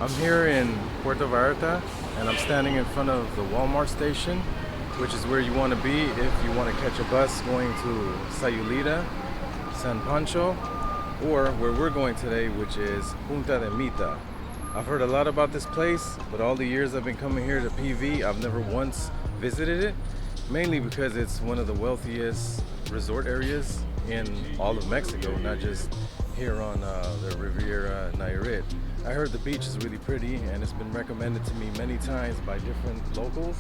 I'm here in Puerto Vallarta and I'm standing in front of the Walmart station, which is where you want to be if you want to catch a bus going to Sayulita, San Pancho, or where we're going today, which is Punta de Mita. I've heard a lot about this place, but all the years I've been coming here to PV, I've never once visited it, mainly because it's one of the wealthiest resort areas in all of Mexico, not just here on the Riviera Nayarit. I heard the beach is really pretty and it's been recommended to me many times by different locals,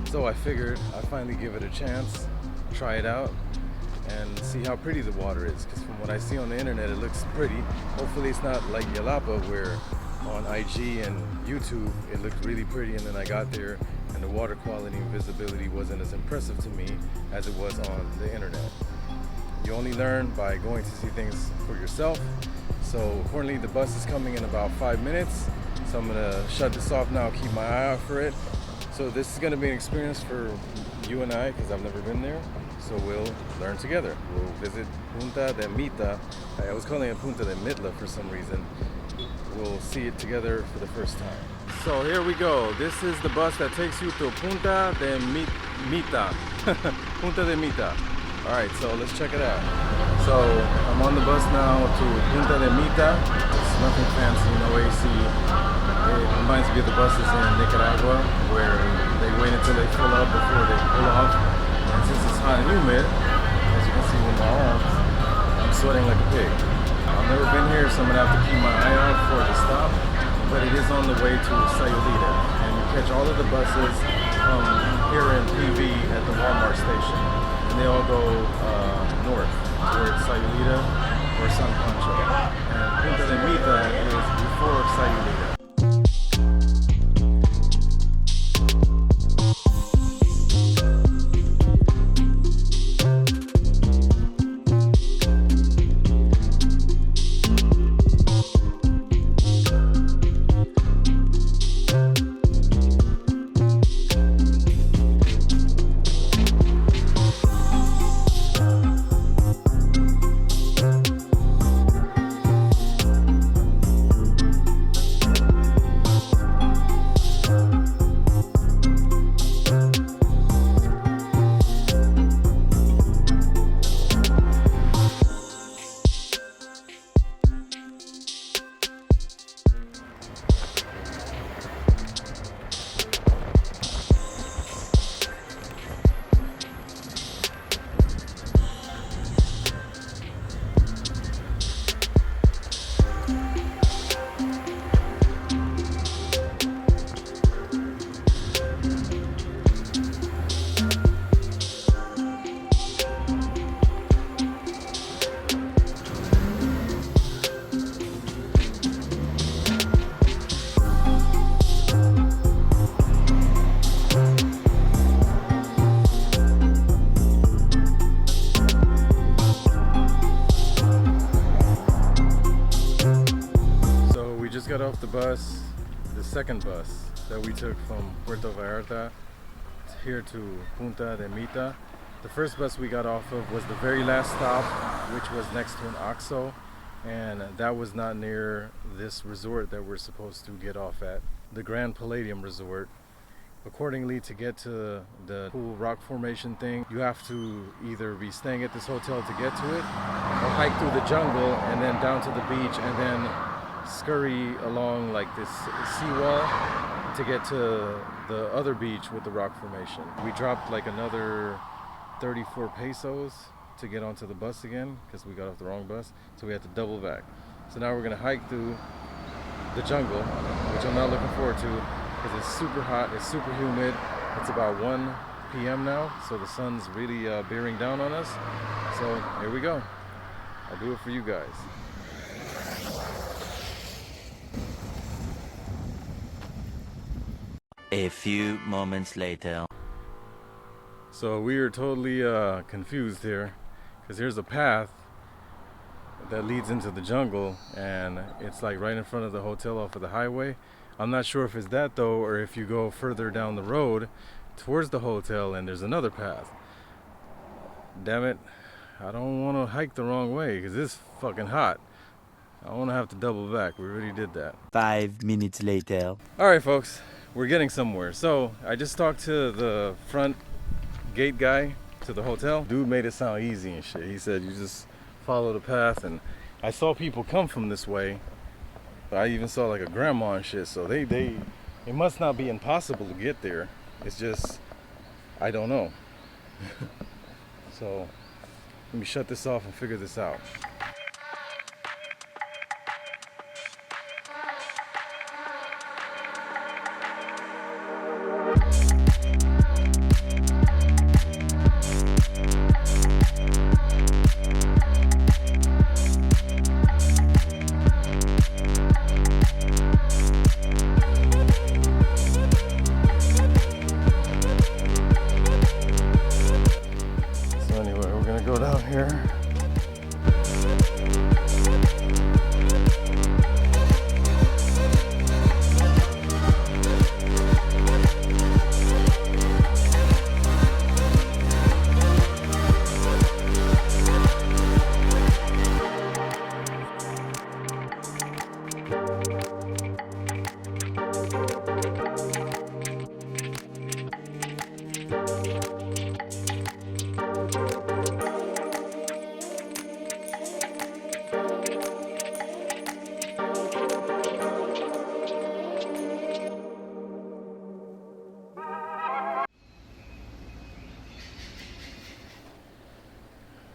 so I figured I'd finally give it a chance, try it out, and see how pretty the water is, because from what I see on the internet it looks pretty. Hopefully it's not like Yelapa, where on IG and YouTube it looked really pretty and then I got there and the water quality and visibility wasn't as impressive to me as it was on the internet. You only learn by going to see things for yourself. So currently the bus is coming in about 5 minutes, so I'm gonna shut this off now, keep my eye out for it. So this is gonna be an experience for you and I, because I've never been there, so we'll learn together. We'll visit Punta de Mita. I was calling it Punta de Mita for some reason. We'll see it together for the first time. So here we go. This is the bus that takes you to Punta de Mita. Punta de Mita. Alright, so let's check it out. So I'm on the bus now to Punta de Mita. It's nothing fancy, no AC. It reminds me of the buses in Nicaragua, where they wait until they fill up before they pull off. And since it's hot and humid, as you can see with my arms, I'm sweating like a pig. I've never been here, so I'm gonna have to keep my eye out for it to stop. But it is on the way to Sayulita, and you catch all of the buses from here in PV at the Walmart station. They all go north towards Sayulita or San Pancho. And Punta de Mita is before Sayulita. Got off the bus, the second bus that we took from Puerto Vallarta here to Punta de Mita. The first bus we got off of was the very last stop, which was next to an OXXO, and that was not near this resort that we're supposed to get off at, the Grand Palladium Resort. Accordingly, to get to the cool rock formation thing, you have to either be staying at this hotel to get to it, or hike through the jungle and then down to the beach and then scurry along like this seawall to get to the other beach with the rock formation. We dropped like another 34 pesos to get onto the bus again because we got off the wrong bus, so we had to double back. So now we're gonna hike through the jungle, which I'm not looking forward to because it's super hot, it's super humid. It's about 1 p.m. now, so the sun's really bearing down on us. So here we go. I'll do it for you guys. A few moments later. So we are totally confused here, because here's a path that leads into the jungle and it's like right in front of the hotel off of the highway. I'm not sure if it's that though, or if you go further down the road towards the hotel and there's another path. Damn it, I don't want to hike the wrong way because it's fucking hot. I don't have to double back. We already did that. 5 minutes later. All right, folks, we're getting somewhere. So I just talked to the front gate guy to the hotel. Dude made it sound easy and shit. He said you just follow the path, and I saw people come from this way. But I even saw like a grandma and shit. So it must not be impossible to get there. It's just I don't know. So let me shut this off and figure this out. So anyway, we're gonna go down here.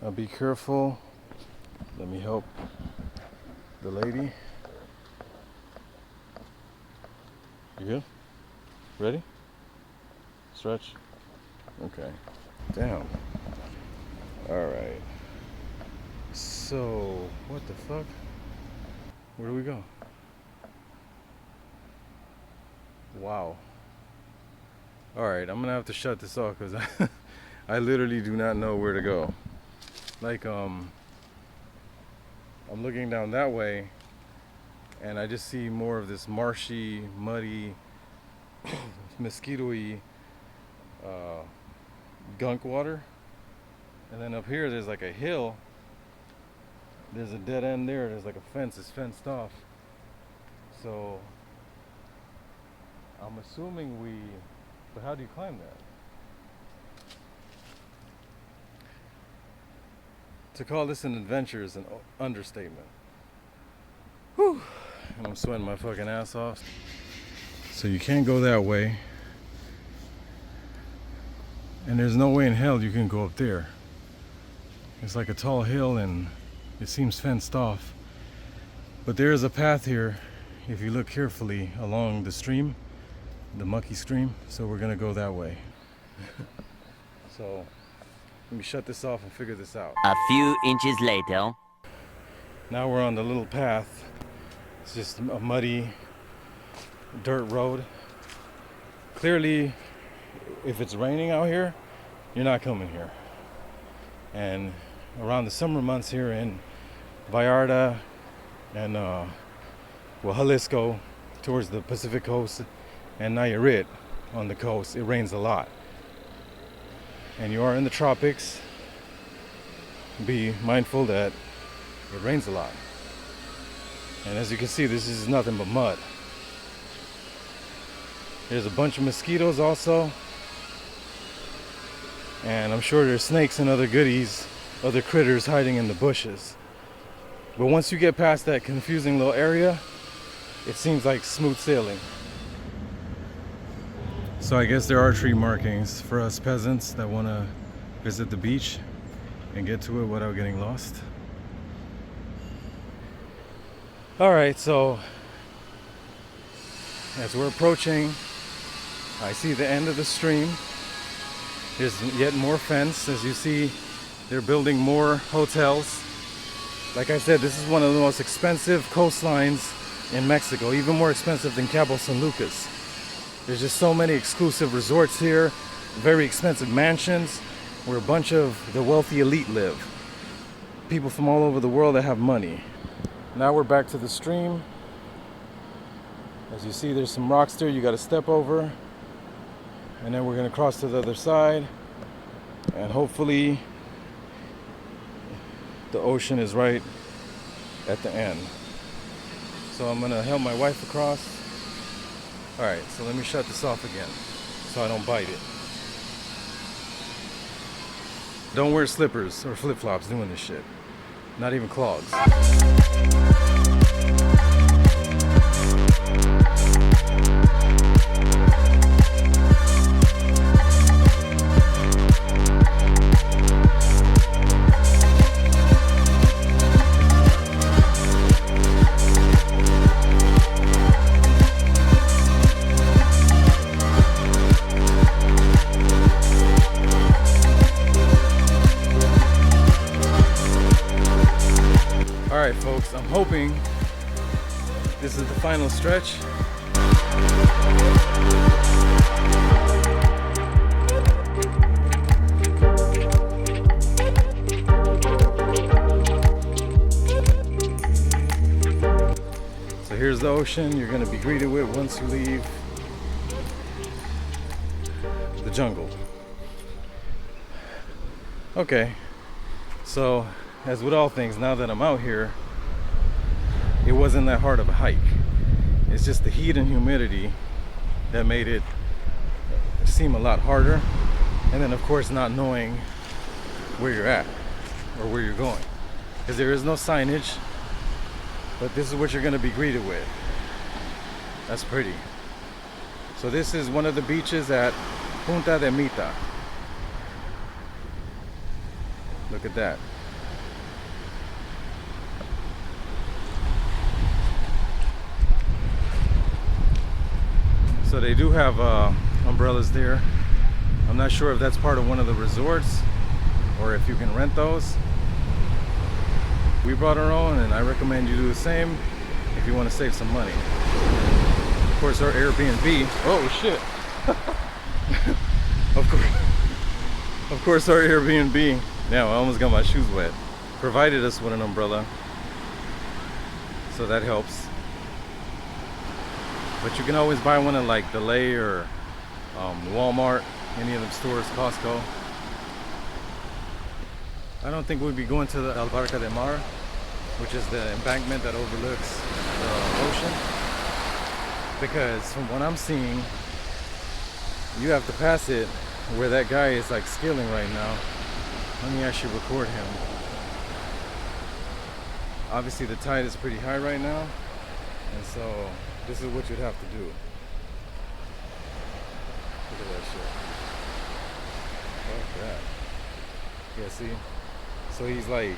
Now be careful. Let me help the lady. You good? Ready? Stretch. Okay. Damn. Alright. So, what the fuck? Where do we go? Wow. Alright, I'm gonna have to shut this off because I literally do not know where to go. Like, I'm looking down that way and I just see more of this marshy, muddy, mosquito-y gunk water. And then up here there's like a hill. There's a dead end there. There's like a fence. It's fenced off. So I'm assuming but how do you climb that? To call this an adventure is an understatement. Whew. And I'm sweating my fucking ass off. So you can't go that way. And there's no way in hell you can go up there. It's like a tall hill and it seems fenced off. But there is a path here, if you look carefully, along the stream, the mucky stream. So we're gonna go that way. So let me shut this off and figure this out. A few inches later. Now we're on the little path. It's just a muddy dirt road. Clearly, if it's raining out here, you're not coming here. And around the summer months here in Vallarta and Jalisco towards the Pacific coast and Nayarit on the coast, it rains a lot. And you are in the tropics, be mindful that it rains a lot. And as you can see, this is nothing but mud. There's a bunch of mosquitoes also. And I'm sure there's snakes and other goodies, other critters hiding in the bushes. But once you get past that confusing little area, it seems like smooth sailing. So I guess there are tree markings for us peasants that want to visit the beach and get to it without getting lost. Alright, so as we're approaching, I see the end of the stream. There's yet more fence. As you see, they're building more hotels. Like I said, this is one of the most expensive coastlines in Mexico, even more expensive than Cabo San Lucas. There's just so many exclusive resorts here, very expensive mansions where a bunch of the wealthy elite live. People from all over the world that have money. Now we're back to the stream. As you see, there's some rocks there you got to step over. And then we're going to cross to the other side. And hopefully the ocean is right at the end. So I'm gonna help my wife across. All right, so let me shut this off again so I don't bite it. Don't wear slippers or flip-flops doing this shit. Not even clogs. Alright folks, I'm hoping this is the final stretch. So here's the ocean you're going to be greeted with once you leave the jungle. Okay, so as with all things, now that I'm out here, it wasn't that hard of a hike. It's just the heat and humidity that made it seem a lot harder. And then of course not knowing where you're at or where you're going. Because there is no signage, but this is what you're gonna be greeted with. That's pretty. So this is one of the beaches at Punta de Mita. Look at that. So they do have umbrellas there. I'm not sure if that's part of one of the resorts or if you can rent those. We brought our own, and I recommend you do the same if you want to save some money. Of course, our Airbnb. Oh shit! Of course, our Airbnb. Now I almost got my shoes wet. Provided us with an umbrella, so that helps. But you can always buy one at like Delay or Walmart, any of them stores, Costco. I don't think we'd be going to the Albarca de Mar, which is the embankment that overlooks the ocean. Because from what I'm seeing, you have to pass it where that guy is like skilling right now. Let me actually record him. Obviously the tide is pretty high right now, and so this is what you'd have to do. Look at that shit. Fuck that. Yeah, see? So he's like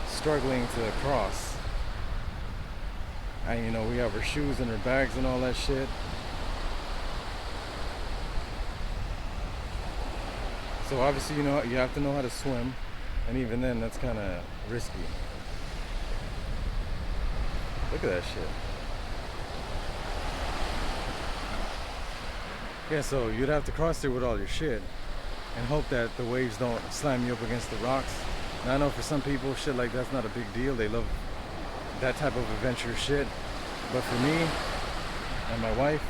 struggling to cross. And you know, we have our shoes and our bags and all that shit. So obviously, you know, you have to know how to swim. And even then, that's kind of risky. Look at that shit. Yeah, so you'd have to cross there with all your shit and hope that the waves don't slam you up against the rocks. Now I know for some people shit like that's not a big deal. They love that type of adventure shit. But for me and my wife,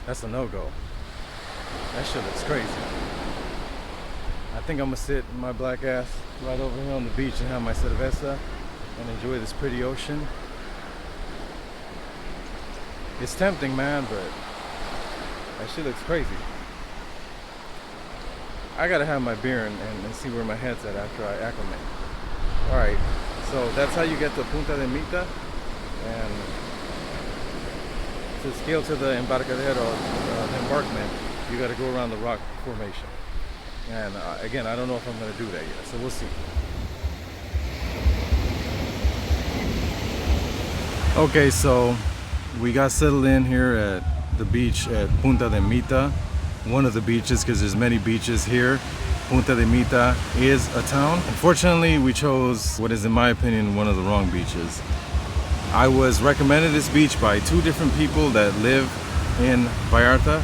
that's a no-go. That shit looks crazy. I think I'm gonna sit my black ass right over here on the beach and have my cerveza and enjoy this pretty ocean. It's tempting, man, but that shit looks crazy. I gotta have my beer and see where my head's at after I acclimate. Alright, so that's how you get to Punta de Mita. And to scale to the embarcadero, the embarkment, you gotta go around the rock formation. And again, I don't know if I'm gonna do that yet, so we'll see. Okay, so we got settled in here at the beach at Punta de Mita, one of the beaches, because there's many beaches here. Punta de Mita is a town. Unfortunately, we chose what is, in my opinion, one of the wrong beaches. I was recommended this beach by two different people that live in Vallarta,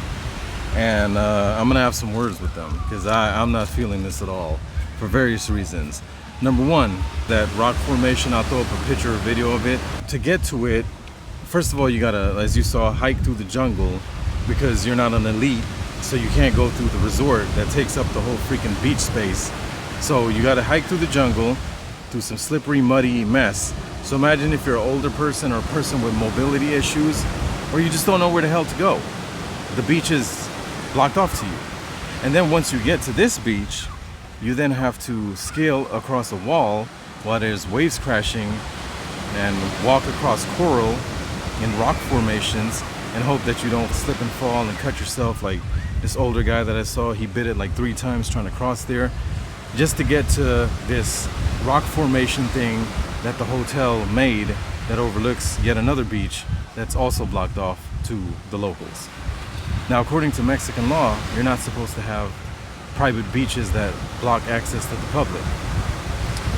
and I'm gonna have some words with them because I'm not feeling this at all for various reasons. Number one, that rock formation, I'll throw up a picture or video of it. To get to it, first of all, you gotta, as you saw, hike through the jungle because you're not an elite, so you can't go through the resort that takes up the whole freaking beach space. So you gotta hike through the jungle, through some slippery, muddy mess, So imagine if you're an older person or a person with mobility issues, or you just don't know where the hell to go. The beach is blocked off to you. And then once you get to this beach, you then have to scale across a wall while there's waves crashing and walk across coral in rock formations and hope that you don't slip and fall and cut yourself like this older guy that I saw. He bit it like 3 times trying to cross there just to get to this rock formation thing that the hotel made that overlooks yet another beach that's also blocked off to the locals. Now, according to Mexican law, you're not supposed to have private beaches that block access to the public.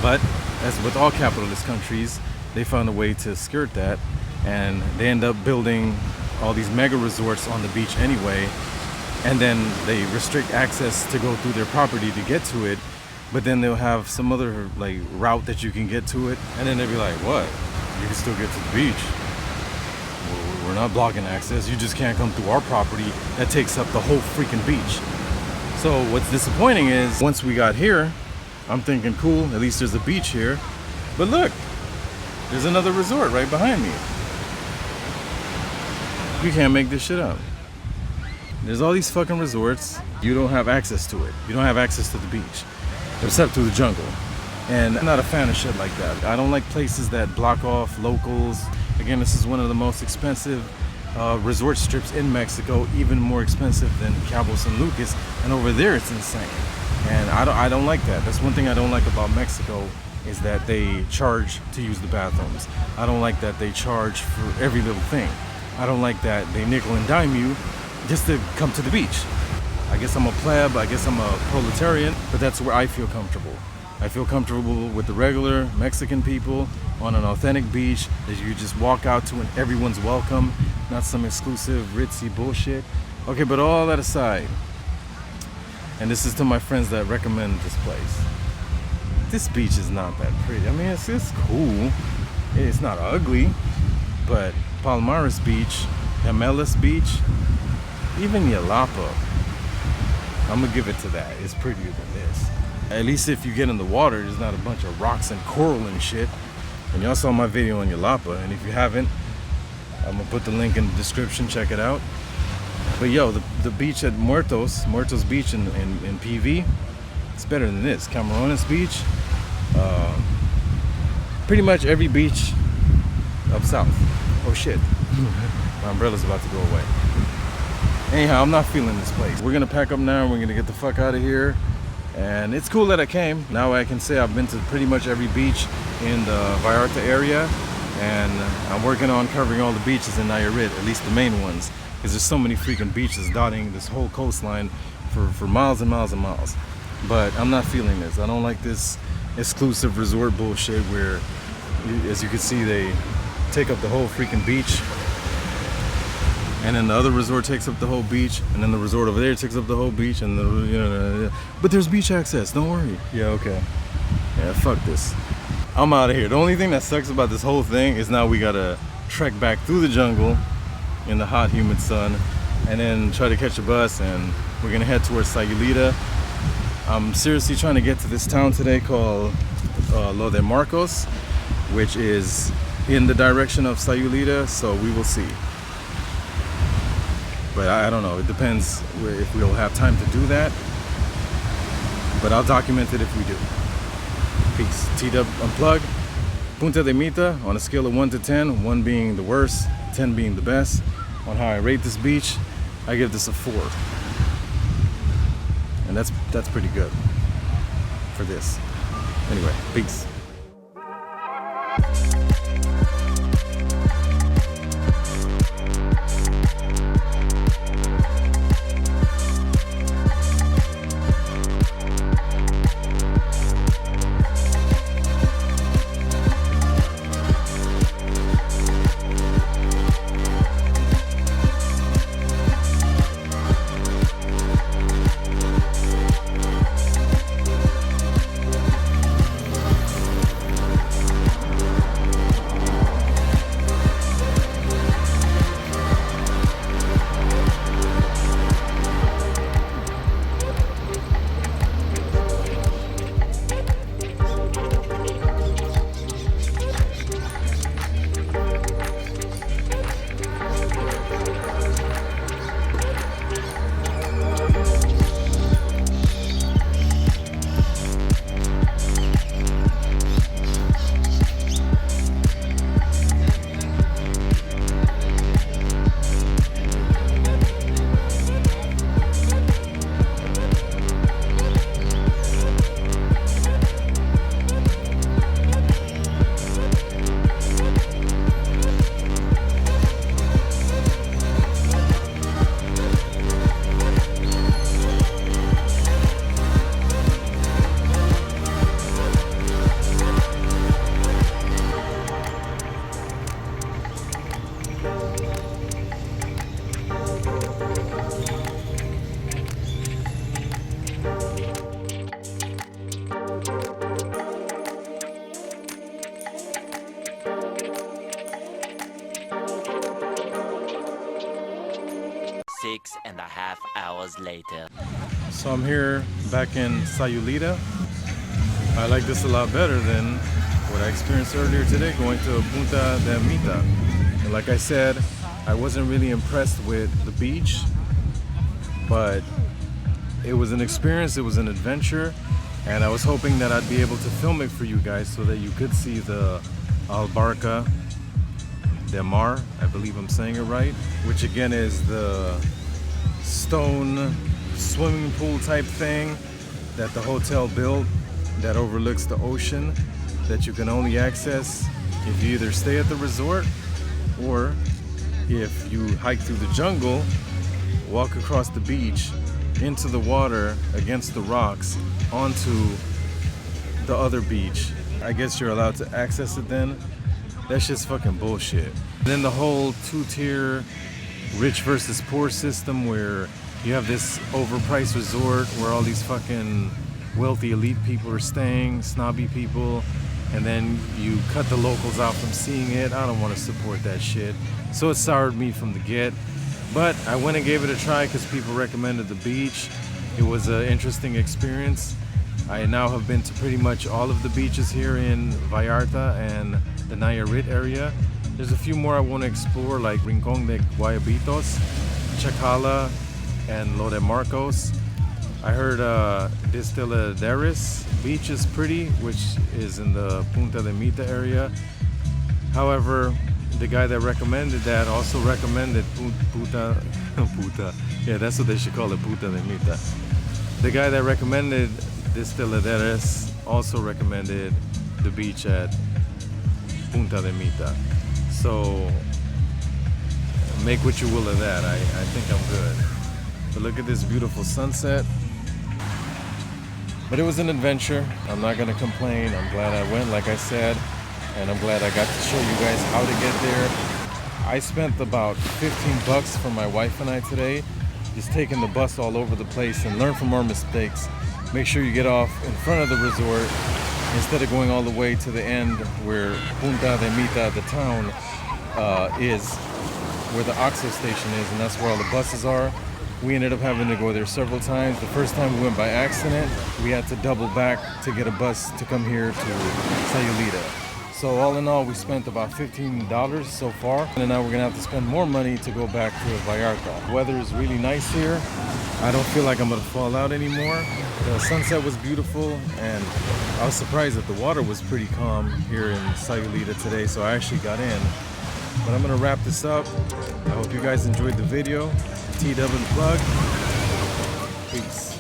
But as with all capitalist countries, they found a way to skirt that, and they end up building all these mega resorts on the beach anyway, and then they restrict access to go through their property to get to it, but then they'll have some other like route that you can get to it, and then they'll be like, what? You can still get to the beach. We're not blocking access, you just can't come through our property that takes up the whole freaking beach. So what's disappointing is once we got here, I'm thinking, cool, at least there's a beach here, but look, there's another resort right behind me. You can't make this shit up. There's all these fucking resorts. You don't have access to it. You don't have access to the beach, except through the jungle. And I'm not a fan of shit like that. I don't like places that block off locals. Again, this is one of the most expensive resort strips in Mexico, even more expensive than Cabo San Lucas. And over there, it's insane. And I don't like that. That's one thing I don't like about Mexico, is that they charge to use the bathrooms. I don't like that they charge for every little thing. I don't like that they nickel and dime you just to come to the beach. I guess I'm a pleb, I guess I'm a proletarian, but that's where I feel comfortable. I feel comfortable with the regular Mexican people on an authentic beach that you just walk out to and everyone's welcome, not some exclusive ritzy bullshit. Okay, but all that aside, and this is to my friends that recommend this place, this beach is not that pretty. I mean, it's cool. It's not ugly, but Palmares Beach, Gemelas Beach, even Yelapa, I'm gonna give it to that. It's prettier than this. At least if you get in the water, there's not a bunch of rocks and coral and shit. And y'all saw my video on Yelapa, and if you haven't, I'm gonna put the link in the description, check it out. But yo, the beach at Muertos Beach in PV, it's better than this. Camarones Beach, pretty much every beach up south. Oh shit, my umbrella's about to go away. Anyhow, I'm not feeling this place. We're gonna pack up now, we're gonna get the fuck out of here. And it's cool that I came. Now I can say I've been to pretty much every beach in the Vallarta area, and I'm working on covering all the beaches in Nayarit, at least the main ones, because there's so many freaking beaches dotting this whole coastline for miles and miles and miles. But I'm not feeling this. I don't like this exclusive resort bullshit where, as you can see, they take up the whole freaking beach, and then the other resort takes up the whole beach, and then the resort over there takes up the whole beach, and but there's beach access, don't worry. Yeah, okay. Yeah, fuck this. I'm out of here. The only thing that sucks about this whole thing is now we gotta trek back through the jungle in the hot, humid sun, and then try to catch a bus, and we're gonna head towards Sayulita. I'm seriously trying to get to this town today called Lo de Marcos, which is in the direction of Sayulita, so we will see. But I don't know, it depends if we'll have time to do that, but I'll document it if we do. Peace. T-Dub Unplugged. Punta de Mita, on a scale of 1 to 10, 1 being the worst, 10 being the best. On how I rate this beach, I give this a 4. And that's pretty good for this. Anyway, peace. 6.5 hours later. So I'm here back in Sayulita. I like this a lot better than what I experienced earlier today going to Punta de Mita. And like I said, I wasn't really impressed with the beach, but it was an experience, it was an adventure, and I was hoping that I'd be able to film it for you guys so that you could see the Albarca de Mar, I believe I'm saying it right, which again is the stone swimming pool type thing that the hotel built that overlooks the ocean, that you can only access if you either stay at the resort or if you hike through the jungle, walk across the beach into the water against the rocks onto the other beach. I guess you're allowed to access it then. That's just fucking bullshit. Then the whole two-tier rich versus poor system where you have this overpriced resort where all these fucking wealthy elite people are staying, snobby people, and then you cut the locals out from seeing it. I don't want to support that shit. So it soured me from the get. But I went and gave it a try because people recommended the beach. It was an interesting experience. I now have been to pretty much all of the beaches here in Vallarta and the Nayarit area. There's a few more I want to explore, like Rincón de Guayabitos, Chacala, and Lo de Marcos. I heard Destiladeres Beach is pretty, which is in the Punta de Mita area. However, the guy that recommended that also recommended Puta, yeah, that's what they should call it, Punta de Mita. The guy that recommended Destiladeres also recommended the beach at Punta de Mita. So make what you will of that. I think I'm good. But look at this beautiful sunset. But it was an adventure. I'm not gonna complain. I'm glad I went, like I said, and I'm glad I got to show you guys how to get there. I spent about 15 bucks for my wife and I today, just taking the bus all over the place, and learn from our mistakes. Make sure you get off in front of the resort instead of going all the way to the end where Punta de Mita, the town, is, where the Oxo station is, and that's where all the buses are. We ended up having to go there several times. The first time we went by accident. We had to double back to get a bus to come here to Sayulita. So all in all, we spent about $15 so far. And now we're gonna have to spend more money to go back to Vallarta. The weather is really nice here. I don't feel like I'm gonna fall out anymore. The sunset was beautiful, and I was surprised that the water was pretty calm here in Sayulita today, so I actually got in. But I'm gonna wrap this up. I hope you guys enjoyed the video. TW Plug. Peace.